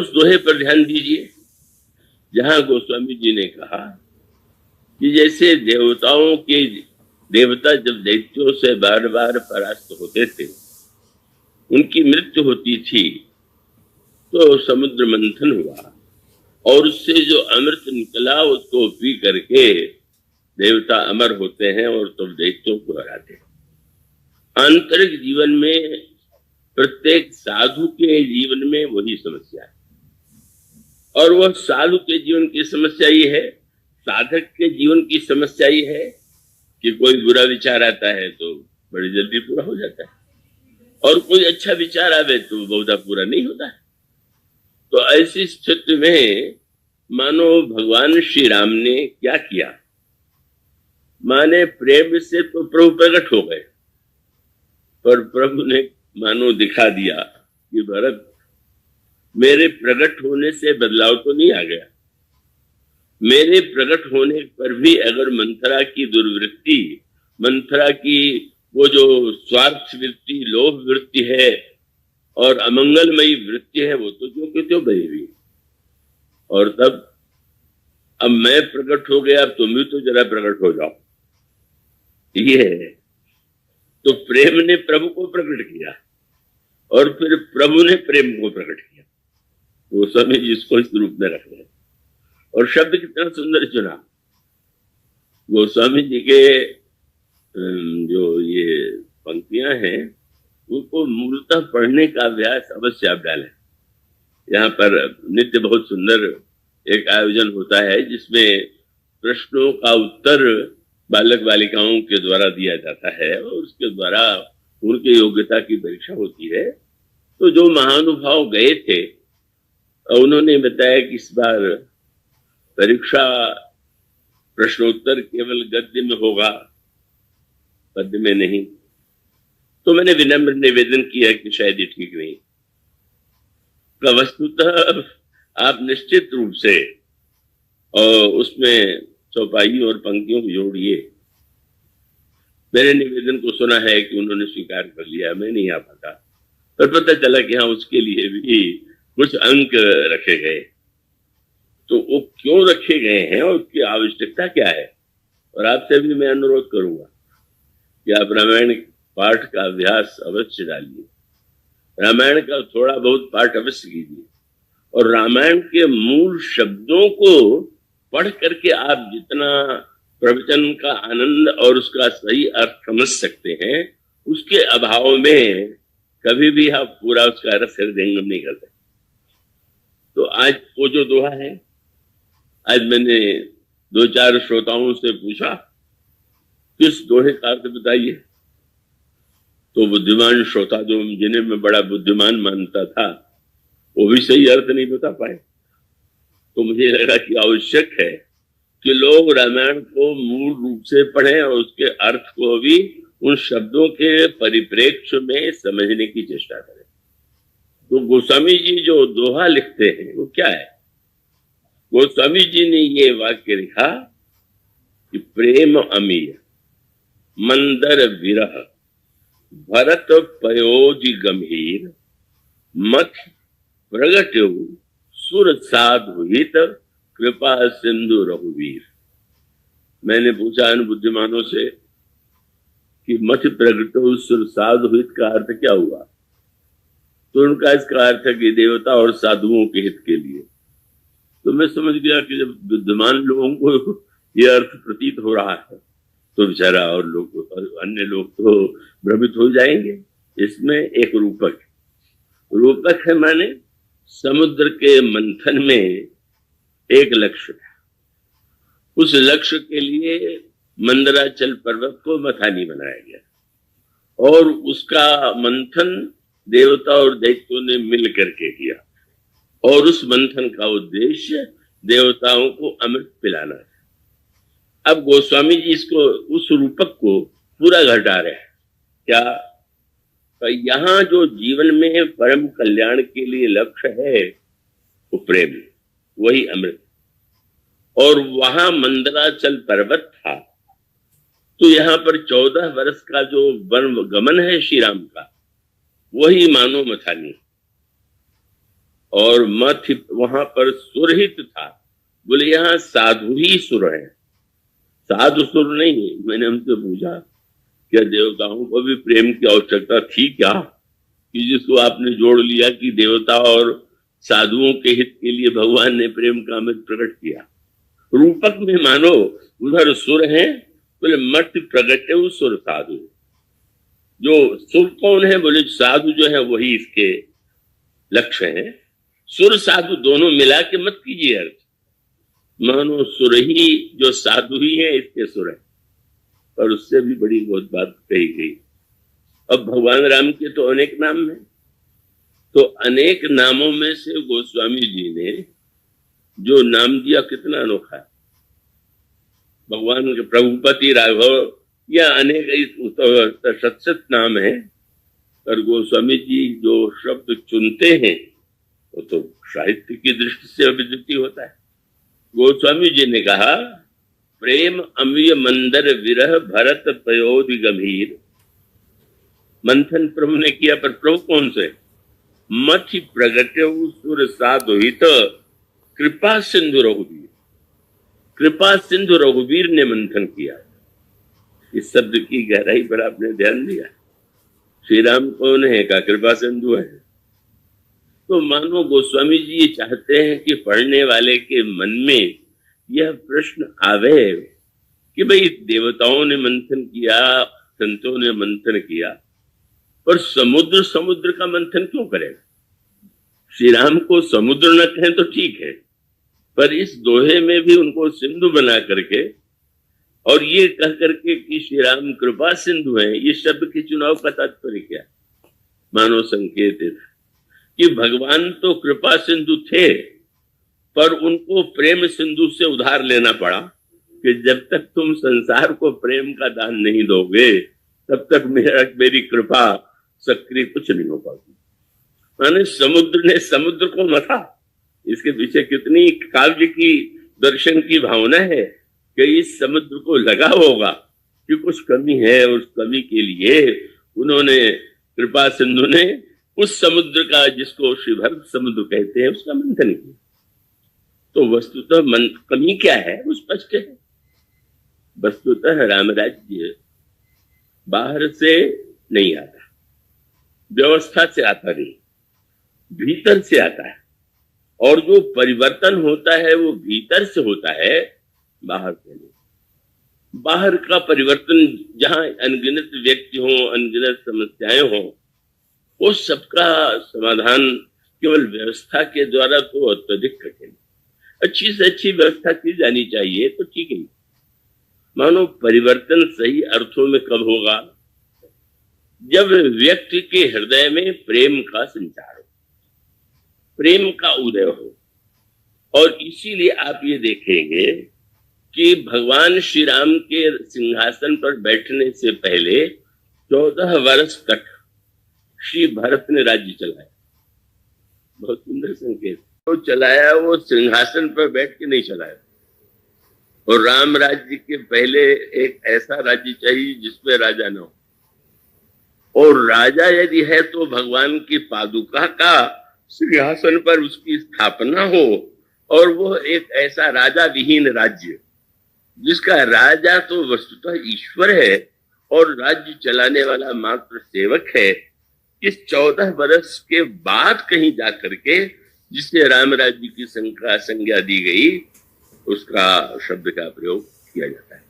उस दोहे पर ध्यान दीजिए जहां गोस्वामी जी ने कहा कि जैसे देवता जब दैत्यों से बार बार परास्त होते थे, उनकी मृत्यु होती थी, तो समुद्र मंथन हुआ और उससे जो अमृत निकला उसको पी करके देवता अमर होते हैं और तब दैत्यों को हराते हैं। आंतरिक जीवन में प्रत्येक साधु के जीवन में वही समस्या है, और वह साधु के जीवन की समस्या ये है, साधक के जीवन की समस्या ये है कि कोई बुरा विचार आता है तो बड़ी जल्दी पूरा हो जाता है, और कोई अच्छा विचार आवे तो बहुधा पूरा नहीं होता है। तो ऐसी स्थिति में मानो भगवान श्री राम ने क्या किया, माने प्रेम से तो प्रभु प्रकट हो गए, पर प्रभु ने मानो दिखा दिया कि भरत, मेरे प्रकट होने से बदलाव तो नहीं आ गया, मेरे प्रकट होने पर भी अगर मंथरा की दुर्वृत्ति, मंथरा की वो जो स्वार्थ वृत्ति, लोभ वृत्ति है और अमंगलमयी वृत्ति है, वो तो जो कि त्यों बनी हुई। और तब अब मैं प्रकट हो गया, अब तुम भी तो जरा प्रकट हो जाओ। ये है तो प्रेम ने प्रभु को प्रकट किया और फिर प्रभु ने प्रेम को प्रकट किया। वो समय जिसको इस रूप में रख रहे, और शब्द कितना सुंदर चुना। गोस्वामी जी के जो ये पंक्तियां हैं उनको मूलतः पढ़ने का अभ्यास अवश्य आप डालें। यहाँ पर नित्य बहुत सुंदर एक आयोजन होता है जिसमें प्रश्नों का उत्तर बालक बालिकाओं के द्वारा दिया जाता है और उसके द्वारा उनकी योग्यता की परीक्षा होती है। तो जो महानुभाव गए थे उन्होंने बताया कि इस बार परीक्षा प्रश्नोत्तर केवल गद्य में होगा, पद्य में नहीं। तो मैंने विनम्र निवेदन किया कि शायद ये ठीक नहीं, वस्तुतः आप निश्चित रूप से उसमें चौपाई और पंक्तियों को जोड़िए। मेरे निवेदन को सुना है कि उन्होंने स्वीकार कर लिया, मैं नहीं आ पाता, पर पता चला कि हाँ उसके लिए भी कुछ अंक रखे गए। तो वो क्यों रखे गए हैं और उसकी आवश्यकता क्या है, और आपसे भी मैं अनुरोध करूंगा कि आप रामायण पाठ का अभ्यास अवश्य डालिए, रामायण का थोड़ा बहुत पाठ अवश्य कीजिए, और रामायण के मूल शब्दों को पढ़ करके आप जितना प्रवचन का आनंद और उसका सही अर्थ समझ सकते हैं, उसके अभाव में कभी भी आप पूरा उसका रस हृदयंगम नहीं कर सकते। तो आज वो जो दोहा है, आज मैंने 2-4 श्रोताओं से पूछा किस दोहे का अर्थ बताइए, तो बुद्धिमान श्रोता जो जिन्हें मैं बड़ा बुद्धिमान मानता था वो भी सही अर्थ नहीं बता पाए। तो मुझे लगा कि आवश्यक है कि लोग रामायण को मूल रूप से पढ़ें और उसके अर्थ को भी उन शब्दों के परिप्रेक्ष्य में समझने की चेष्टा करें। तो गोस्वामी जी जो दोहा लिखते हैं वो क्या है, गोस्वामी जी ने ये वाक्य लिखा कि प्रेम अमीय मंदर विरह भरत पयोधि गंभीर मथ प्रगट्यो सुर साधु हित कृपा सिंधु रघुवीर। मैंने पूछा इन बुद्धिमानों से कि मथ प्रगट्यो सुर साधु हित का अर्थ क्या हुआ, तो उनका इसका अर्थ है कि देवता और साधुओं के हित के लिए। तो मैं समझ गया कि जब बुद्धिमान लोगों को यह अर्थ प्रतीत हो रहा है तो बेचारा और लोग, अन्य लोग तो भ्रमित हो जाएंगे। इसमें एक रूपक है, माने समुद्र के मंथन में एक लक्ष्य है, उस लक्ष्य के लिए मंदराचल पर्वत को मथानी बनाया गया और उसका मंथन देवता और दैत्यों ने मिल करके किया, और उस मंथन का उद्देश्य देवताओं को अमृत पिलाना है। अब गोस्वामी जी इसको, उस रूपक को पूरा घटा रहे हैं। क्या, तो यहाँ जो जीवन में परम कल्याण के लिए लक्ष्य है वो प्रेम, वही अमृत। और वहां मंदराचल पर्वत था, तो यहाँ पर 14 वर्ष का जो वन गमन है श्री राम का, वही मानो मथानी। और मथ वहां पर सुरहित था। बोले यहाँ साधु ही सुर है, साधु सुर नहीं। मैंने उनसे पूछा क्या देवताओं को भी प्रेम की आवश्यकता थी क्या, कि जिसको आपने जोड़ लिया कि देवता और साधुओं के हित के लिए भगवान ने प्रेम का अमृत प्रकट किया। रूपक में मानो उधर सुर है, बोले मर्त्य प्रगटे सुर साधु। जो सुर कौन है, बोले साधु जो है वही इसके लक्ष्य है। सुर साधु दोनों मिला के मत कीजिए अर्थ, मानो सुर ही जो साधु ही है इसके सुर है। और उससे भी बड़ी बहुत बात कही गई। अब भगवान राम के तो अनेक नाम हैं, तो अनेक नामों में से गोस्वामी जी ने जो नाम दिया कितना अनोखा है। भगवान के प्रभुपति, राघव या अनेक सत्सत नाम है, और गोस्वामी जी जो शब्द चुनते हैं वो तो साहित्य की दृष्टि से अभिव्यक्ति होता है। गोस्वामी जी ने कहा प्रेम अमीय मंदर विरह भरत पयोधि गंभीर। मंथन प्रभु ने किया, पर प्रभु कौन से? मथि प्रगटे सुर साधुहित कृपा सिंधु रघुवीर। कृपा सिंधु रघुवीर ने मंथन किया। इस शब्द की गहराई पर आपने ध्यान दिया। श्री राम कौन है का कृपा सिंधु है। तो मानो गोस्वामी जी ये चाहते हैं कि पढ़ने वाले के मन में यह प्रश्न आवे कि भाई देवताओं ने मंथन किया, संतों ने मंथन किया, पर समुद्र का मंथन क्यों करेगा? श्री राम को समुद्र न कहें तो ठीक है, पर इस दोहे में भी उनको सिंधु बना करके और ये कह करके कि श्री राम कृपा सिंधु है, ये शब्द के चुनाव का तात्पर्य क्या? मानो संकेत है कि भगवान तो कृपा सिंधु थे, पर उनको प्रेम सिंधु से उधार लेना पड़ा कि जब तक तुम संसार को प्रेम का दान नहीं दोगे तब तक मेरी कृपा सक्रिय कुछ नहीं हो पाती। माने समुद्र ने समुद्र को मथा। इसके पीछे कितनी काव्य की दर्शन की भावना है कि इस समुद्र को लगा होगा कि कुछ कमी है, उस कमी के लिए उन्होंने कृपा सिंधु ने उस समुद्र का, जिसको श्री भरत समुद्र कहते हैं, उसका मंथन किया। तो वस्तुतः कमी क्या है वो स्पष्ट है। वस्तुतः राम राज्य बाहर से नहीं आता, व्यवस्था से आता नहीं, भीतर से आता है। और जो परिवर्तन होता है वो भीतर से होता है, बाहर से नहीं। बाहर का परिवर्तन जहां अनगिनत व्यक्ति हों, अनगिनत समस्याएं हों, वो सबका समाधान केवल व्यवस्था के द्वारा तो अत्यधिक कठिन। अच्छी से अच्छी व्यवस्था की जानी चाहिए तो ठीक है। मानो परिवर्तन सही अर्थों में कब होगा? जब व्यक्ति के हृदय में प्रेम का संचार हो, प्रेम का उदय हो। और इसीलिए आप ये देखेंगे कि भगवान श्री राम के सिंहासन पर बैठने से पहले 14 वर्ष तक श्री भरत ने राज्य चलाया। बहुत सुंदर संकेत। तो चलाया, वो सिंहासन पर बैठ के नहीं चलाया। और राम राज्य के पहले एक ऐसा राज्य चाहिए जिसमें राजा न हो, और राजा यदि है तो भगवान की पादुका का सिंहासन पर उसकी स्थापना हो, और वो एक ऐसा राजा विहीन राज्य जिसका राजा तो वस्तुतः ईश्वर है और राज्य चलाने वाला मात्र सेवक है। इस 14 वर्ष के बाद कहीं जाकर के जिसे राम राज्य की संज्ञा दी गई, उसका शब्द का प्रयोग किया जाता है।